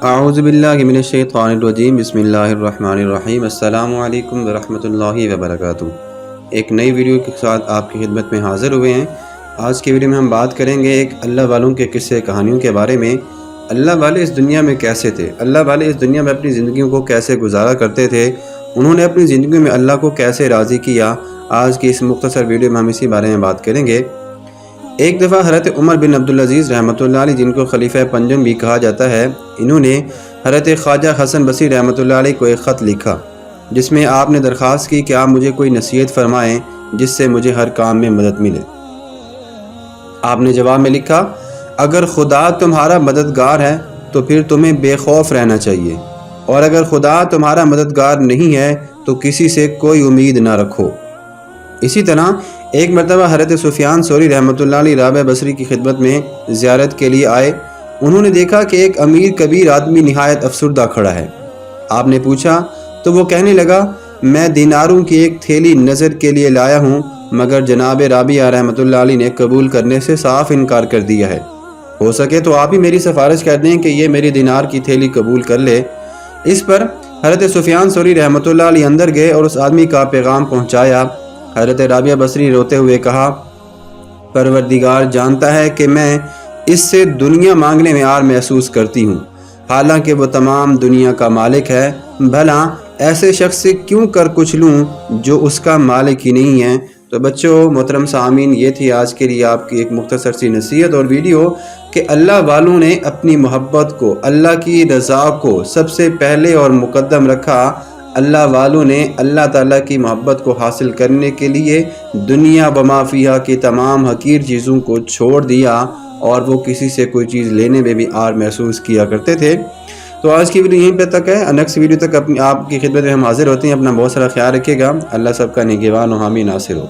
اعوذ باللہ من الشیطان الرجیم بسم اللہ الرحمن الرحیم السلام علیکم ورحمۃ اللہ وبرکاتہ۔ ایک نئی ویڈیو کے ساتھ آپ کی خدمت میں حاضر ہوئے ہیں۔ آج کی ویڈیو میں ہم بات کریں گے ایک اللہ والوں کے قصے کہانیوں کے بارے میں۔ اللہ والے اس دنیا میں کیسے تھے، اللہ والے اس دنیا میں اپنی زندگیوں کو کیسے گزارا کرتے تھے، انہوں نے اپنی زندگی میں اللہ کو کیسے راضی کیا۔ آج کی اس مختصر ویڈیو میں ہم اسی بارے میں بات کریں گے۔ ایک دفعہ حضرت عمر بن عبدالعزیز رحمۃ اللہ علیہ، جن کو خلیفہ پنجم بھی کہا جاتا ہے، انہوں نے حضرت خواجہ حسن بصری رحمۃ اللہ علیہ کو ایک خط لکھا جس میں آپ نے درخواست کی کہ آپ مجھے کوئی نصیحت فرمائیں جس سے مجھے ہر کام میں مدد ملے۔ آپ نے جواب میں لکھا، اگر خدا تمہارا مددگار ہے تو پھر تمہیں بے خوف رہنا چاہیے، اور اگر خدا تمہارا مددگار نہیں ہے تو کسی سے کوئی امید نہ رکھو۔ اسی طرح ایک مرتبہ حضرت سفیان ثوری رحمۃ اللہ علیہ رابع بصری کی خدمت میں زیارت کے لیے آئے۔ انہوں نے دیکھا کہ ایک امیر کبیر آدمی نہایت افسردہ کھڑا ہے۔ آپ نے پوچھا تو وہ کہنے لگا، میں دیناروں کی ایک تھیلی نظر کے لیے لایا ہوں، مگر جناب رابعہ رحمۃ اللہ علیہ نے قبول کرنے سے صاف انکار کر دیا ہے۔ ہو سکے تو آپ ہی میری سفارش کر دیں کہ یہ میری دینار کی تھیلی قبول کر لے۔ اس پر حضرت سفیان ثوری رحمۃ اللہ علیہ اندر گئے اور اس آدمی کا پیغام پہنچایا۔ حضرت رابعہ بصری روتے ہوئے کہا، پروردگار جانتا ہے کہ میں اس سے دنیا مانگنے میں عار محسوس کرتی ہوں، حالانکہ وہ تمام دنیا کا مالک ہے۔ بھلا ایسے شخص سے کیوں کر کچھ لوں جو اس کا مالک ہی نہیں ہے۔ تو بچوں، محترم سامعین، یہ تھی آج کے لیے آپ کی ایک مختصر سی نصیحت اور ویڈیو کہ اللہ والوں نے اپنی محبت کو، اللہ کی رضا کو سب سے پہلے اور مقدم رکھا۔ اللہ والوں نے اللہ تعالیٰ کی محبت کو حاصل کرنے کے لیے دنیا وما فیہا کی تمام حقیر چیزوں کو چھوڑ دیا، اور وہ کسی سے کوئی چیز لینے میں بھی عار محسوس کیا کرتے تھے۔ تو آج کی ویڈیو یہیں پہ تک ہے۔ نیکسٹ ویڈیو تک آپ کی خدمت میں ہم حاضر ہوتے ہیں۔ اپنا بہت سارا خیال رکھیے گا۔ اللہ سب کا نگہبان و حامی ناصر ہو۔